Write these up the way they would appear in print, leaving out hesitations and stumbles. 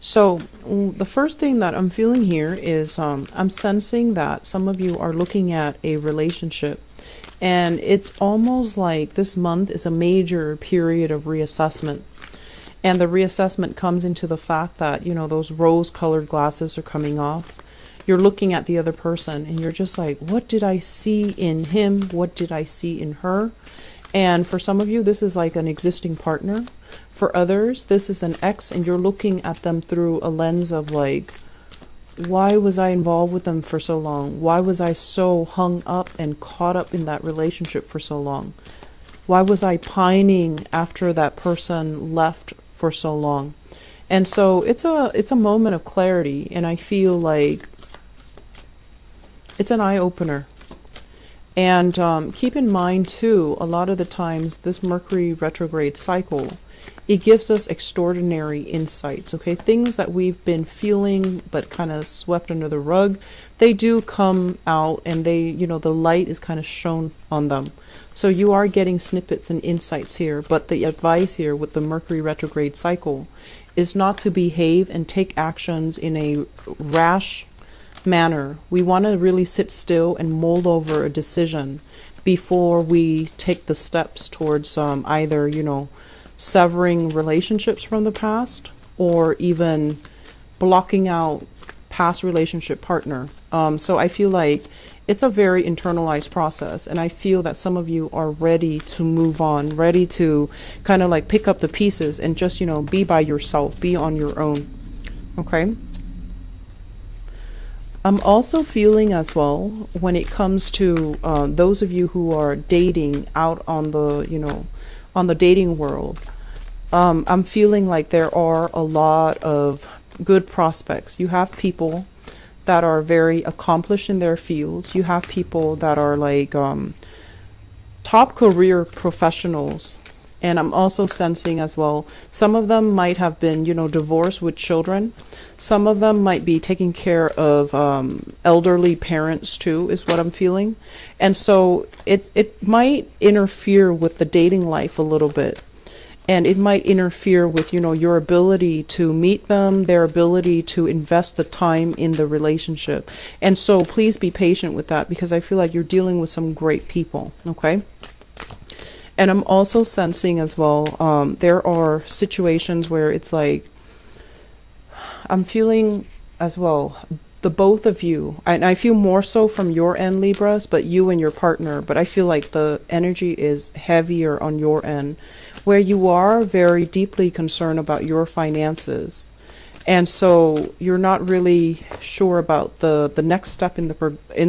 So the first thing that I'm feeling here is I'm sensing that some of you are looking at a relationship, and it's almost like this month is a major period of reassessment. And the reassessment comes into the fact that, those rose-colored glasses are coming off. You're looking at the other person and you're just like, what did I see in him? What did I see in her? And for some of you, this is like an existing partner. For others, this is an ex, and you're looking at them through a lens of like, why was I involved with them for so long? Why was I so hung up and caught up in that relationship for so long? Why was I pining after that person left for so long? And so it's a moment of clarity, and I feel like it's an eye-opener. And keep in mind too, a lot of the times this Mercury retrograde cycle, it gives us extraordinary insights, okay? Things that we've been feeling but kind of swept under the rug, they do come out, and they, the light is kind of shown on them. So you are getting snippets and insights here, but the advice here with the Mercury retrograde cycle is not to behave and take actions in a rash manner. We want to really sit still and mull over a decision before we take the steps towards either, severing relationships from the past, or even blocking out past relationship partner. So I feel like it's a very internalized process, and I feel that some of you are ready to move on, ready to kind of like pick up the pieces and just, be by yourself, be on your own. Okay. I'm also feeling as well, when it comes to those of you who are dating out on the, on the dating world, I'm feeling like there are a lot of good prospects. You have people that are very accomplished in their fields. You have people that are like top career professionals. And I'm also sensing as well, some of them might have been, divorced with children. Some of them might be taking care of elderly parents too, is what I'm feeling. And so it might interfere with the dating life a little bit. And it might interfere with, your ability to meet them, their ability to invest the time in the relationship. And so please be patient with that, because I feel like you're dealing with some great people, okay? And I'm also sensing as well, there are situations where it's like, I'm feeling as well, the both of you, and I feel more so from your end, Libras, but you and your partner, but I feel like the energy is heavier on your end, where you are very deeply concerned about your finances. And so you're not really sure about the next step in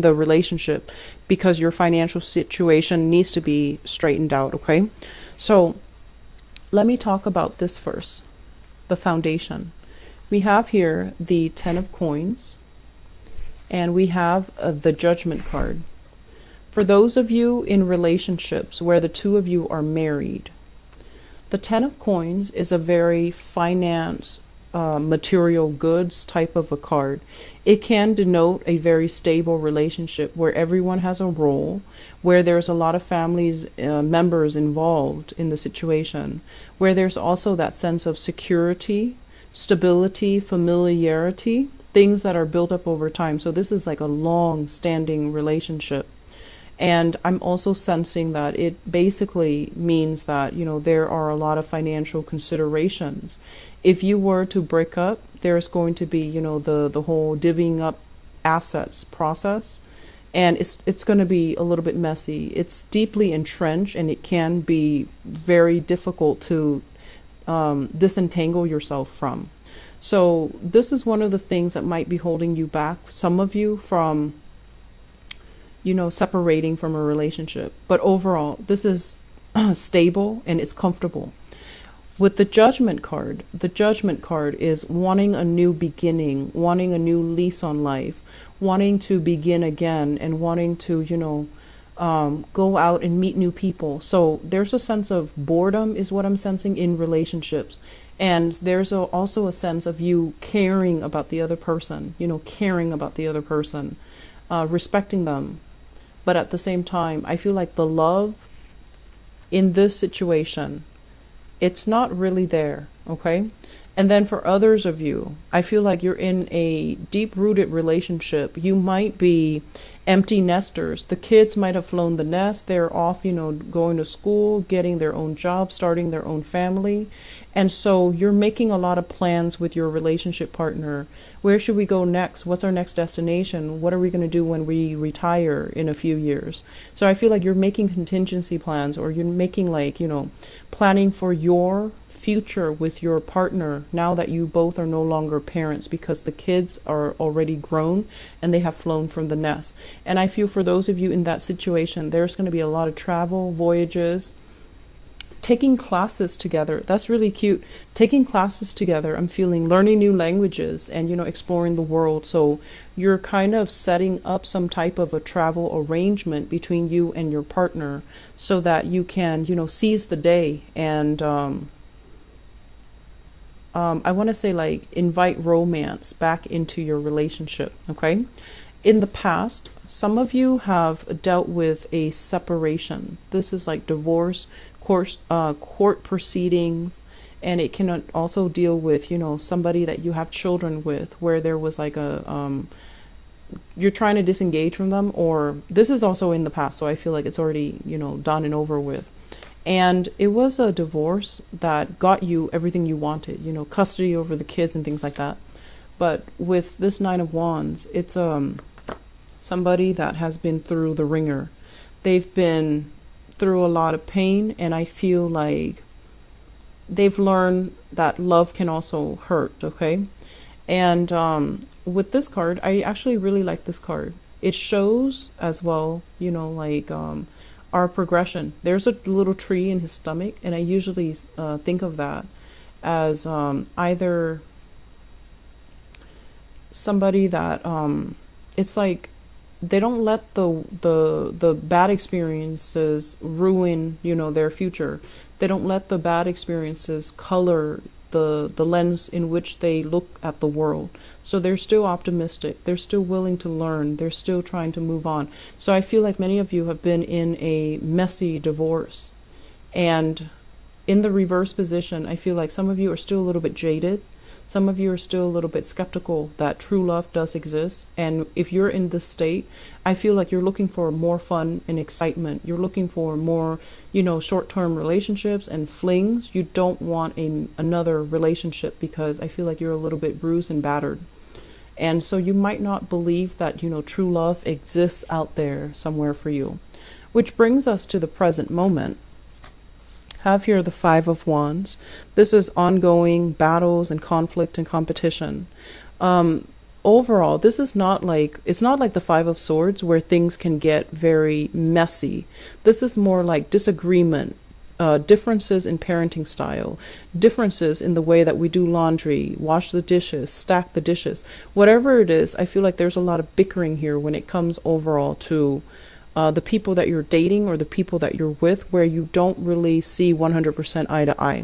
the relationship, because your financial situation needs to be straightened out, okay? So let me talk about this first, the foundation. We have here the 10 of coins, and we have the Judgment card. For those of you in relationships where the two of you are married, the 10 of coins is a very finance, material goods type of a card. It can denote a very stable relationship where everyone has a role, where there's a lot of families, members involved in the situation, where there's also that sense of security, stability, familiarity, things that are built up over time. So this is like a long-standing relationship. And I'm also sensing that it basically means that, there are a lot of financial considerations. If you were to break up, there's going to be, the whole divvying up assets process. And it's going to be a little bit messy. It's deeply entrenched, and it can be very difficult to disentangle yourself from. So this is one of the things that might be holding you back, some of you, from separating from a relationship. But overall, this is stable and it's comfortable. With the Judgment card is wanting a new beginning, wanting a new lease on life, wanting to begin again, and wanting to, go out and meet new people. So there's a sense of boredom is what I'm sensing in relationships. And there's also a sense of you caring about the other person, respecting them. But at the same time, I feel like the love in this situation, it's not really there, okay? And then for others of you, I feel like you're in a deep rooted relationship. You might be empty nesters. The kids might have flown the nest. They're off, going to school, getting their own job, starting their own family. And so you're making a lot of plans with your relationship partner. Where should we go next? What's our next destination? What are we going to do when we retire in a few years? So I feel like you're making contingency plans, or you're making planning for your future with your partner now that you both are no longer parents, because the kids are already grown and they have flown from the nest. And I feel for those of you in that situation, there's going to be a lot of travel, voyages, taking classes together. That's really cute. Taking classes together. I'm feeling learning new languages and, exploring the world. So you're kind of setting up some type of a travel arrangement between you and your partner so that you can, seize the day and, I want to say invite romance back into your relationship. Okay. In the past, some of you have dealt with a separation. This is like divorce, court proceedings, and it can also deal with, somebody that you have children with, where there was you're trying to disengage from them, or this is also in the past. So I feel like it's already, done and over with. And it was a divorce that got you everything you wanted, custody over the kids and things like that. But with this Nine of Wands, it's somebody that has been through the ringer. They've been through a lot of pain, and I feel like they've learned that love can also hurt, okay? And with this card, I actually really like this card. It shows as well, our progression. There's a little tree in his stomach, and I usually think of that as either somebody that it's like they don't let the bad experiences ruin, their future. They don't let the bad experiences color the lens in which they look at the world. So they're still optimistic. They're still willing to learn. They're still trying to move on. So I feel like many of you have been in a messy divorce. And in the reverse position, I feel like some of you are still a little bit jaded. Some of you are still a little bit skeptical that true love does exist. And if you're in this state, I feel like you're looking for more fun and excitement. You're looking for more, short-term relationships and flings. You don't want another relationship because I feel like you're a little bit bruised and battered. And so you might not believe that, true love exists out there somewhere for you. Which brings us to the present moment. Have here the Five of Wands. This is ongoing battles and conflict and competition. Overall, this is it's not like the Five of Swords where things can get very messy. This is more like disagreement, differences in parenting style, differences in the way that we do laundry, wash the dishes, stack the dishes. Whatever it is, I feel like there's a lot of bickering here when it comes overall to the people that you're dating or the people that you're with, where you don't really see 100% eye to eye.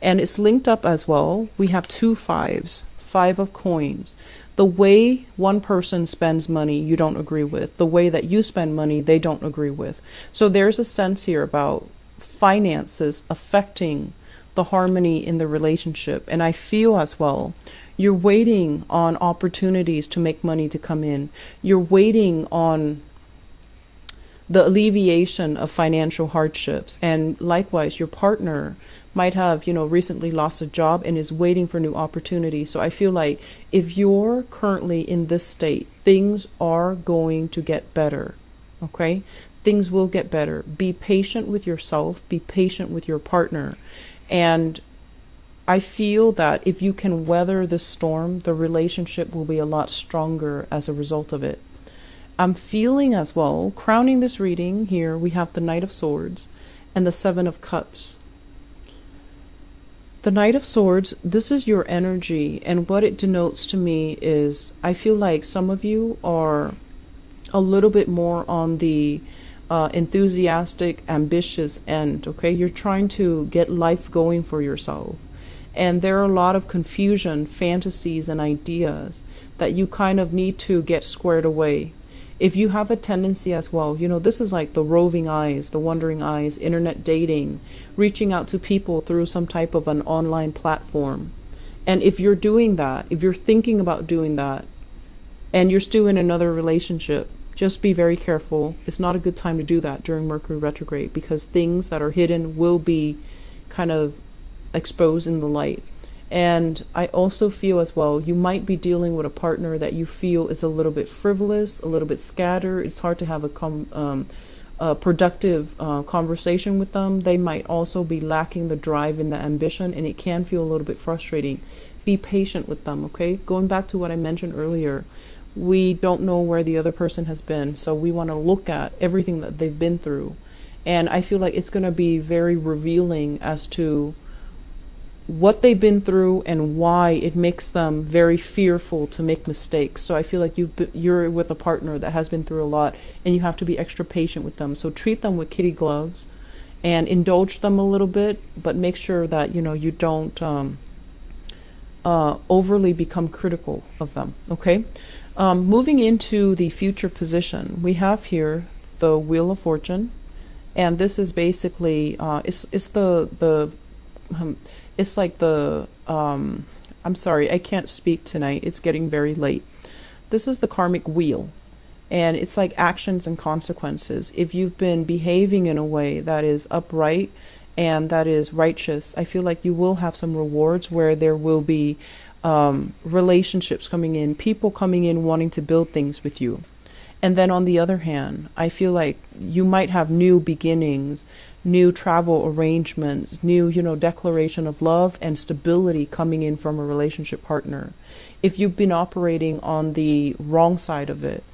And it's linked up as well. We have two fives, Five of Coins. The way one person spends money, you don't agree with. The way that you spend money, they don't agree with. So there's a sense here about finances affecting the harmony in the relationship. And I feel as well, you're waiting on opportunities to make money to come in. You're waiting on the alleviation of financial hardships. And likewise, your partner might have, recently lost a job and is waiting for new opportunities. So I feel like if you're currently in this state, things are going to get better. Okay? Things will get better. Be patient with yourself. Be patient with your partner. And I feel that if you can weather this storm, the relationship will be a lot stronger as a result of it. I'm feeling as well, crowning this reading here, we have the Knight of Swords and the Seven of Cups. The Knight of Swords, this is your energy, and what it denotes to me is I feel like some of you are a little bit more on the enthusiastic, ambitious end, okay? You're trying to get life going for yourself. And there are a lot of confusion, fantasies, and ideas that you kind of need to get squared away. If you have a tendency as well, this is like the roving eyes, the wandering eyes, internet dating, reaching out to people through some type of an online platform. And if you're doing that, if you're thinking about doing that, and you're still in another relationship, just be very careful. It's not a good time to do that during Mercury retrograde, because things that are hidden will be kind of exposed in the light. And I also feel as well, you might be dealing with a partner that you feel is a little bit frivolous, a little bit scattered. It's hard to have a productive conversation with them. They might also be lacking the drive and the ambition, and it can feel a little bit frustrating. Be patient with them, okay? Going back to what I mentioned earlier, we don't know where the other person has been, so we want to look at everything that they've been through. And I feel like it's going to be very revealing as to what they've been through and why it makes them very fearful to make mistakes. So I feel like you're with a partner that has been through a lot, and you have to be extra patient with them. So treat them with kitty gloves and indulge them a little bit, but make sure that you don't overly become critical of them. Okay. Moving into the future position, we have here the Wheel of Fortune, and this is basically it's like the I'm sorry, I can't speak tonight. It's getting very late. This is the karmic wheel, and it's like actions and consequences. If you've been behaving in a way that is upright and that is righteous, I feel like you will have some rewards where there will be relationships coming in, people coming in wanting to build things with you. And then on the other hand, I feel like you might have new beginnings, new travel arrangements, new, declaration of love and stability coming in from a relationship partner. If you've been operating on the wrong side of it,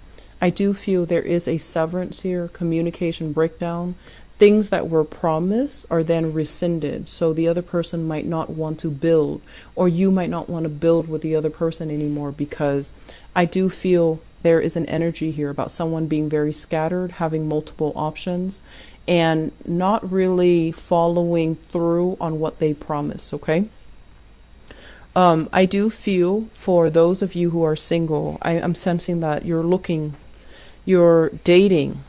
I do feel there is a severance here, communication breakdown. Things that were promised are then rescinded. So the other person might not want to build, or you might not want to build with the other person anymore, because I do feel there is an energy here about someone being very scattered, having multiple options, and not really following through on what they promised, okay? I do feel for those of you who are single, I'm sensing that you're dating,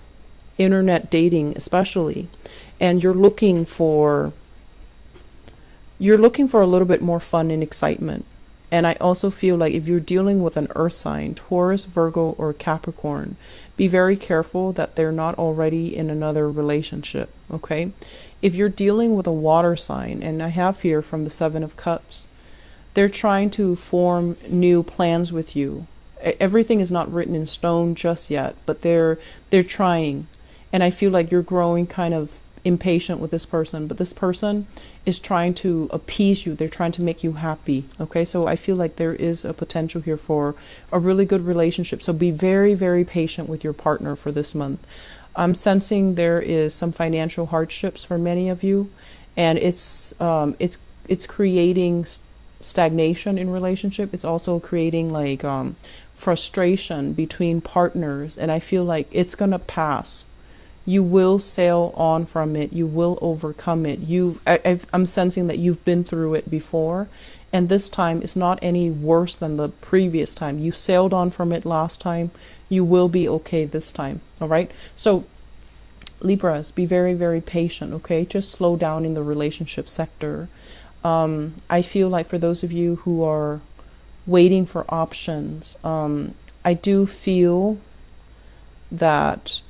internet dating especially, and you're looking for a little bit more fun and excitement. And I also feel like if you're dealing with an earth sign, Taurus, Virgo, or Capricorn, be very careful that they're not already in another relationship, okay? If you're dealing with a water sign, and I have here from the Seven of Cups, they're trying to form new plans with you. Everything is not written in stone just yet, but they're trying. And I feel like you're growing kind of impatient with this person, but this person is trying to appease you. They're trying to make you happy. Okay, so I feel like there is a potential here for a really good relationship. So be very, very patient with your partner for this month. I'm sensing there is some financial hardships for many of you, and it's creating stagnation in relationship. It's also creating like frustration between partners, and I feel like it's gonna pass. You will sail on from it. You will overcome it. I'm sensing that you've been through it before, and this time it's not any worse than the previous time. You sailed on from it last time. You will be okay this time. All right. So Libras, be very, very patient. Okay, just slow down in the relationship sector. I feel like for those of you who are waiting for options, I do feel that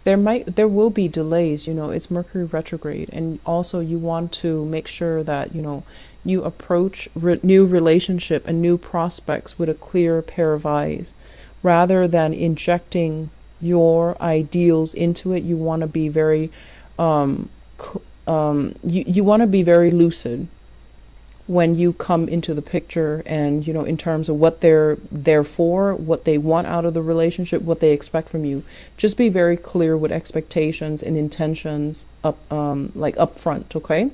there will be delays. It's Mercury retrograde, and also you want to make sure that you approach new relationship and new prospects with a clear pair of eyes, rather than injecting your ideals into it. You want to be very you want to be very lucid when you come into the picture, and in terms of what they're there for, what they want out of the relationship, what they expect from you. Just be very clear with expectations and intentions up front, okay?